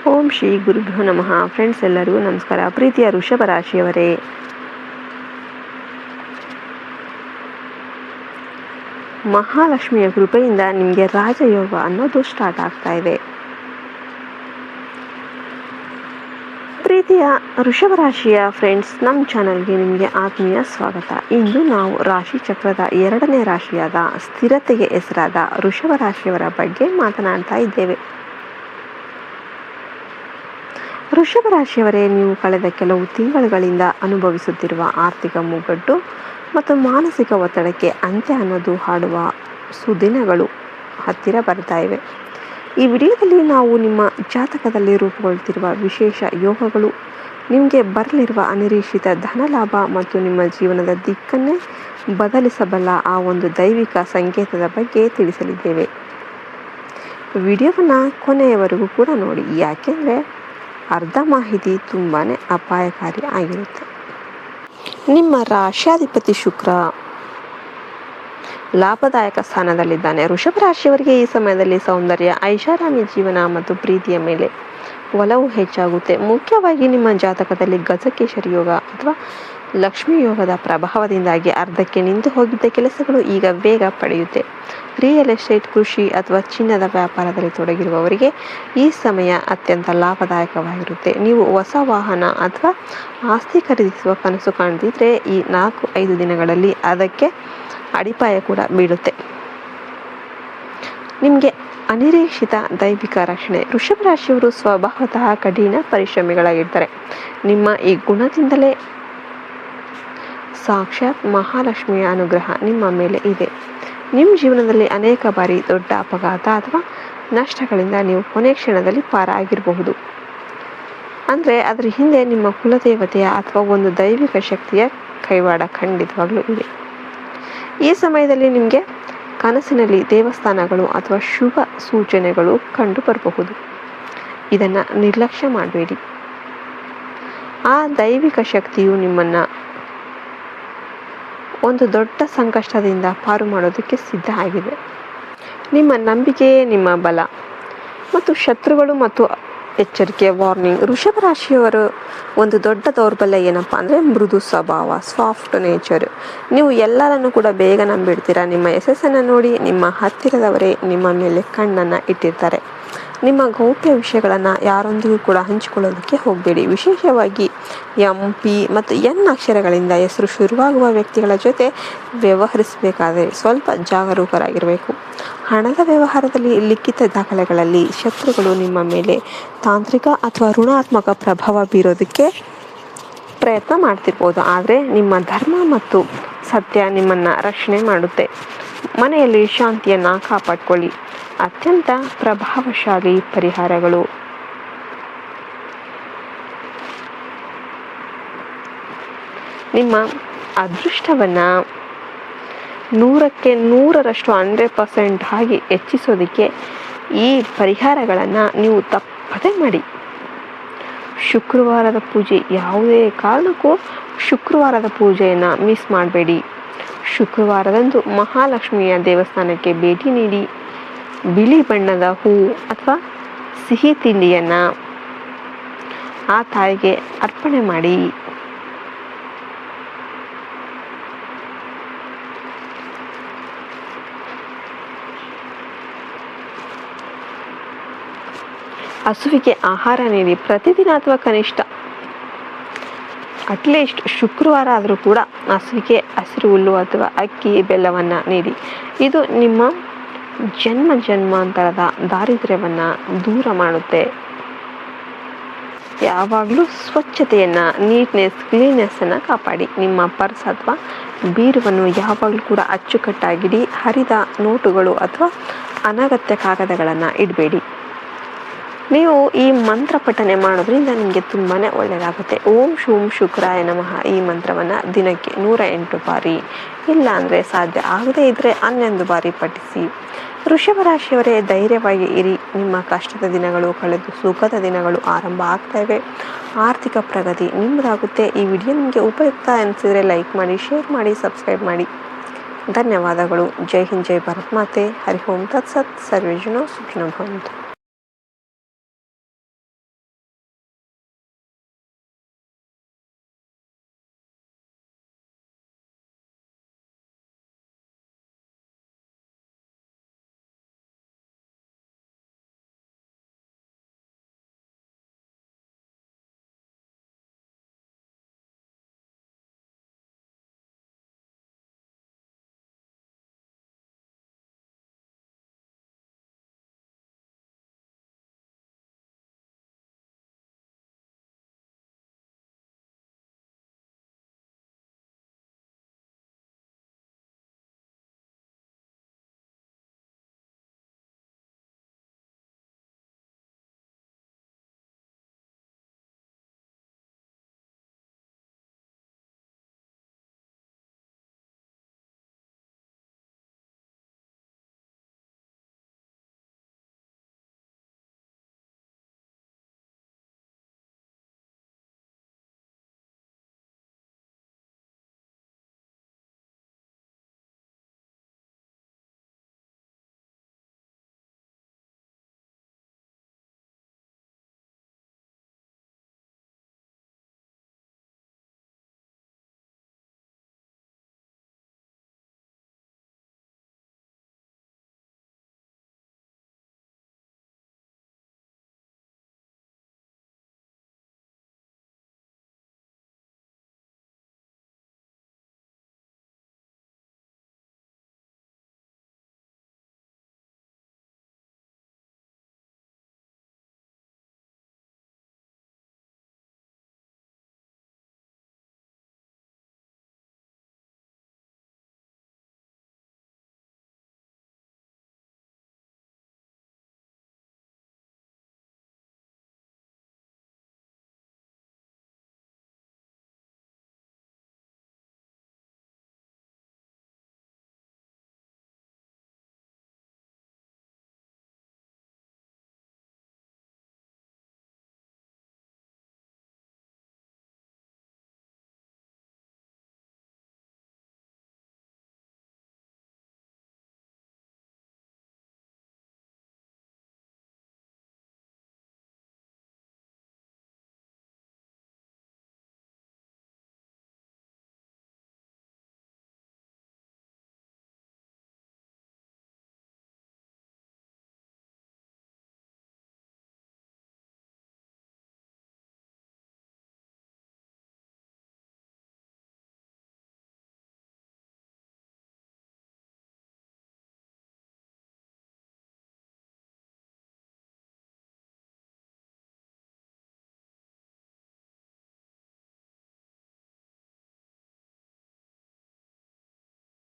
ಓಂ ಶ್ರೀ ಗುರುಭ್ಯೋ ನಮಃ. ಫ್ರೆಂಡ್ಸ್, ಎಲ್ಲರಿಗೂ ನಮಸ್ಕಾರ. ಪ್ರೀತಿಯ ವೃಷಭ ರಾಶಿಯವರೇ, ಮಹಾಲಕ್ಷ್ಮಿಯ ಕೃಪೆಯಿಂದ ನಿಮಗೆ ರಾಜಯೋಗ ಅನ್ನೋದು ಸ್ಟಾರ್ಟ್ ಆಗ್ತಾ ಇದೆ. ಪ್ರೀತಿಯ ವೃಷಭ ರಾಶಿಯ ಫ್ರೆಂಡ್ಸ್, ನಮ್ಮ ಚಾನಲ್ಗೆ ನಿಮಗೆ ಆತ್ಮೀಯ ಸ್ವಾಗತ. ಇಂದು ನಾವು ರಾಶಿ ಚಕ್ರದ 2ನೇ ರಾಶಿಯಾದ ಸ್ಥಿರತೆಗೆ ಹೆಸರಾದ ವೃಷಭ ರಾಶಿಯವರ ಬಗ್ಗೆ ಮಾತನಾಡ್ತಾ ಇದ್ದೇವೆ. ವೃಷಭ ರಾಶಿಯವರೇ, ನೀವು ಕಳೆದ ಕೆಲವು ತಿಂಗಳುಗಳಿಂದ ಅನುಭವಿಸುತ್ತಿರುವ ಆರ್ಥಿಕ ಮುಗ್ಗಟ್ಟು ಮತ್ತು ಮಾನಸಿಕ ಒತ್ತಡಕ್ಕೆ ಅಂತ್ಯ ಅನ್ನೋದು ಹಾಡುವ ಸುದಿನಗಳು ಹತ್ತಿರ ಬರ್ತಾ ಇವೆ. ಈ ವಿಡಿಯೋದಲ್ಲಿ ನಾವು ನಿಮ್ಮ ಜಾತಕದಲ್ಲಿ ರೂಪುಗೊಳ್ಳುತ್ತಿರುವ ವಿಶೇಷ ಯೋಗಗಳು, ನಿಮಗೆ ಬರಲಿರುವ ಅನಿರೀಕ್ಷಿತ ಧನಲಾಭ ಮತ್ತು ನಿಮ್ಮ ಜೀವನದ ದಿಕ್ಕನ್ನೇ ಬದಲಿಸಬಲ್ಲ ಆ ಒಂದು ದೈವಿಕ ಸಂಕೇತದ ಬಗ್ಗೆ ತಿಳಿಸಲಿದ್ದೇವೆ. ವಿಡಿಯೋವನ್ನು ಕೊನೆಯವರೆಗೂ ಕೂಡ ನೋಡಿ, ಯಾಕೆಂದರೆ ಅರ್ಧ ಮಾಹಿತಿ ತುಂಬಾ ಅಪಾಯಕಾರಿ ಆಗಿರುತ್ತೆ. ನಿಮ್ಮ ರಾಶ್ಯಾಧಿಪತಿ ಶುಕ್ರ ಲಾಭದಾಯಕ ಸ್ಥಾನದಲ್ಲಿದ್ದಾನೆ. ವೃಷಭ ರಾಶಿಯವರಿಗೆ ಈ ಸಮಯದಲ್ಲಿ ಸೌಂದರ್ಯ, ಐಷಾರಾಮಿ ಜೀವನ ಮತ್ತು ಪ್ರೀತಿಯ ಮೇಲೆ ಒಲವು ಹೆಚ್ಚಾಗುತ್ತೆ. ಮುಖ್ಯವಾಗಿ ನಿಮ್ಮ ಜಾತಕದಲ್ಲಿ ಗಜಕೇಶರಿ ಯೋಗ ಅಥವಾ ಲಕ್ಷ್ಮೀ ಯೋಗದ ಪ್ರಭಾವದಿಂದಾಗಿ ಅರ್ಧಕ್ಕೆ ನಿಂತು ಹೋಗಿದ್ದ ಕೆಲಸಗಳು ಈಗ ವೇಗ ಪಡೆಯುತ್ತೆ. ರಿಯಲ್ ಎಸ್ಟೇಟ್, ಕೃಷಿ ಅಥವಾ ಚಿನ್ನದ ವ್ಯಾಪಾರದಲ್ಲಿ ತೊಡಗಿರುವವರಿಗೆ ಈ ಸಮಯ ಅತ್ಯಂತ ಲಾಭದಾಯಕವಾಗಿರುತ್ತೆ. ನೀವು ಹೊಸ ವಾಹನ ಅಥವಾ ಆಸ್ತಿ ಖರೀದಿಸುವ ಕನಸು ಕಾಣ್ತಿದ್ರೆ ಈ 4-5 ದಿನಗಳಲ್ಲಿ ಅದಕ್ಕೆ ಅಡಿಪಾಯ ಕೂಡ ಬೀಳುತ್ತೆ. ನಿಮಗೆ ಅನಿರೀಕ್ಷಿತ ದೈವಿಕ ರಕ್ಷಣೆ. ವೃಷಭ ರಾಶಿಯವರು ಸ್ವಭಾವತಃ ಕಠಿಣ ಪರಿಶ್ರಮಿಗಳಾಗಿರ್ತಾರೆ. ನಿಮ್ಮ ಈ ಗುಣದಿಂದಲೇ ಸಾಕ್ಷಾತ್ ಮಹಾಲಕ್ಷ್ಮಿಯ ಅನುಗ್ರಹ ನಿಮ್ಮ ಮೇಲೆ ಇದೆ. ನಿಮ್ಮ ಜೀವನದಲ್ಲಿ ಅನೇಕ ಬಾರಿ ದೊಡ್ಡ ಅಪಘಾತ ಅಥವಾ ನಷ್ಟಗಳಿಂದ ನೀವು ಕೊನೆ ಕ್ಷಣದಲ್ಲಿ ಪಾರಾಗಿರಬಹುದು. ಅಂದರೆ ಅದರ ಹಿಂದೆ ನಿಮ್ಮ ಕುಲದೇವತೆಯ ಅಥವಾ ಒಂದು ದೈವಿಕ ಶಕ್ತಿಯ ಕೈವಾಡ ಖಂಡಿತವಾಗ್ಲೂ ಇದೆ. ಈ ಸಮಯದಲ್ಲಿ ನಿಮಗೆ ಕನಸಿನಲ್ಲಿ ದೇವಸ್ಥಾನಗಳು ಅಥವಾ ಶುಭ ಸೂಚನೆಗಳು ಕಂಡು ಬರಬಹುದು. ಇದನ್ನು ನಿರ್ಲಕ್ಷ್ಯ ಮಾಡಬೇಡಿ. ಆ ದೈವಿಕ ಶಕ್ತಿಯು ನಿಮ್ಮನ್ನು ಒಂದು ದೊಡ್ಡ ಸಂಕಷ್ಟದಿಂದ ಪಾರು ಮಾಡೋದಕ್ಕೆ ಸಿದ್ಧ ಆಗಿದೆ. ನಿಮ್ಮ ನಂಬಿಕೆಯೇ ನಿಮ್ಮ ಬಲ. ಮತ್ತು ಶತ್ರುಗಳು ಮತ್ತು ಎಚ್ಚರಿಕೆ, ವಾರ್ನಿಂಗ್. ವೃಷಭ ರಾಶಿಯವರು ಒಂದು ದೊಡ್ಡ ದೌರ್ಬಲ್ಯ ಏನಪ್ಪ ಅಂದರೆ ಮೃದು ಸ್ವಭಾವ, ಸಾಫ್ಟ್ ನೇಚರ್. ನೀವು ಎಲ್ಲರನ್ನು ಕೂಡ ಬೇಗ ನಂಬಿಡ್ತೀರಾ. ನಿಮ್ಮ ಯಶಸ್ಸನ್ನು ನೋಡಿ ನಿಮ್ಮ ಹತ್ತಿರದವರೇ ನಿಮ್ಮ ಮೇಲೆ ಕಣ್ಣನ್ನು ಇಟ್ಟಿರ್ತಾರೆ. ನಿಮ್ಮ ಗೌಪ್ಯ ವಿಷಯಗಳನ್ನು ಯಾರೊಂದಿಗೂ ಕೂಡ ಹಂಚಿಕೊಳ್ಳೋದಕ್ಕೆ ಹೋಗಬೇಡಿ. ವಿಶೇಷವಾಗಿ MP ಮತ್ತು N ಅಕ್ಷರಗಳಿಂದ ಹೆಸರು ಶುರುವಾಗುವ ವ್ಯಕ್ತಿಗಳ ಜೊತೆ ವ್ಯವಹರಿಸಬೇಕಾದರೆ ಸ್ವಲ್ಪ ಜಾಗರೂಕರಾಗಿರಬೇಕು. ಹಣದ ವ್ಯವಹಾರದಲ್ಲಿ ಲಿಖಿತ ದಾಖಲೆಗಳಲ್ಲಿ ಶತ್ರುಗಳು ನಿಮ್ಮ ಮೇಲೆ ತಾಂತ್ರಿಕ ಅಥವಾ ಋಣಾತ್ಮಕ ಪ್ರಭಾವ ಬೀರೋದಕ್ಕೆ ಪ್ರಯತ್ನ ಮಾಡ್ತಿರ್ಬೋದು. ಆದರೆ ನಿಮ್ಮ ಧರ್ಮ ಮತ್ತು ಸತ್ಯ ನಿಮ್ಮನ್ನು ರಕ್ಷಣೆ ಮಾಡುತ್ತೆ. ಮನೆಯಲ್ಲಿ ಶಾಂತಿಯನ್ನು ಕಾಪಾಡಿಕೊಳ್ಳಿ. ಅತ್ಯಂತ ಪ್ರಭಾವಶಾಲಿ ಪರಿಹಾರಗಳು. ನಿಮ್ಮ ಅದೃಷ್ಟವನ್ನು 100ಕ್ಕೆ 100ರಷ್ಟು 100% ಆಗಿ ಹೆಚ್ಚಿಸೋದಕ್ಕೆ ಈ ಪರಿಹಾರಗಳನ್ನು ನೀವು ತಪ್ಪದೇ ಮಾಡಿ. ಶುಕ್ರವಾರದ ಪೂಜೆ, ಯಾವುದೇ ಕಾರಣಕ್ಕೂ ಶುಕ್ರವಾರದ ಪೂಜೆಯನ್ನು ಮಿಸ್ ಮಾಡಬೇಡಿ. ಶುಕ್ರವಾರದಂದು ಮಹಾಲಕ್ಷ್ಮಿಯ ದೇವಸ್ಥಾನಕ್ಕೆ ಭೇಟಿ ನೀಡಿ ಬಿಳಿ ಬಣ್ಣದ ಹೂವು ಅಥವಾ ಸಿಹಿ ತಿಂಡಿಯನ್ನು ಆ ತಾಯಿಗೆ ಅರ್ಪಣೆ ಮಾಡಿ. ಹಸುವಿಗೆ ಆಹಾರ ನೀಡಿ. ಪ್ರತಿದಿನ ಅಥವಾ ಕನಿಷ್ಠ ಅಟ್ಲೀಸ್ಟ್ ಶುಕ್ರವಾರ ಆದರೂ ಕೂಡ ಹಸುವಿಗೆ ಹಸಿರು ಹುಲ್ಲು ಅಥವಾ ಅಕ್ಕಿ ಬೆಲ್ಲವನ್ನು ನೀಡಿ. ಇದು ನಿಮ್ಮ ಜನ್ಮಾಂತರದ ದಾರಿದ್ರ್ಯವನ್ನು ದೂರ ಮಾಡುತ್ತೆ. ಯಾವಾಗಲೂ ಸ್ವಚ್ಛತೆಯನ್ನು, ಕ್ಲೀನ್ನೆಸ್ಸನ್ನು ಕಾಪಾಡಿ. ನಿಮ್ಮ ಪರ್ಸ್ ಅಥವಾ ಬೀರುವನ್ನು ಯಾವಾಗಲೂ ಕೂಡ ಅಚ್ಚುಕಟ್ಟಾಗಿಡಿ. ಹರಿದ ನೋಟುಗಳು ಅಥವಾ ಅನಗತ್ಯ ಕಾಗದಗಳನ್ನು ಇಡಬೇಡಿ. ನೀವು ಈ ಮಂತ್ರ ಪಠನೆ ಮಾಡೋದ್ರಿಂದ ನಿಮಗೆ ತುಂಬಾ ಒಳ್ಳೆಯದಾಗುತ್ತೆ. ಓಂ ಶೂಂ ಶುಕ್ರಾಯ ನಮಃ ಈ ಮಂತ್ರವನ್ನು ದಿನಕ್ಕೆ 108 ಬಾರಿ, ಇಲ್ಲ ಅಂದರೆ ಸಾಧ್ಯ ಆಗದೇ ಇದ್ದರೆ 11 ಬಾರಿ ಪಠಿಸಿ. ವೃಷಭ ರಾಶಿಯವರೇ, ಧೈರ್ಯವಾಗಿ ಇರಿ. ನಿಮ್ಮ ಕಷ್ಟದ ದಿನಗಳು ಕಳೆದು ಸುಖದ ದಿನಗಳು ಆರಂಭ ಆಗ್ತಾ ಇವೆ. ಆರ್ಥಿಕ ಪ್ರಗತಿ ನಿಮ್ಮದಾಗುತ್ತೆ. ಈ ವಿಡಿಯೋ ನಿಮಗೆ ಉಪಯುಕ್ತ ಅನಿಸಿದರೆ ಲೈಕ್ ಮಾಡಿ, ಶೇರ್ ಮಾಡಿ, ಸಬ್ಸ್ಕ್ರೈಬ್ ಮಾಡಿ. ಧನ್ಯವಾದಗಳು. ಜೈ ಹಿಂದ್, ಜೈ ಭಾರತ್ ಮಾತೆ. ಹರಿ ಓಂ ತತ್ಸತ್. ಸರ್ವೇ ಜನ ಸುಖಿನೋ ಭವಂತು.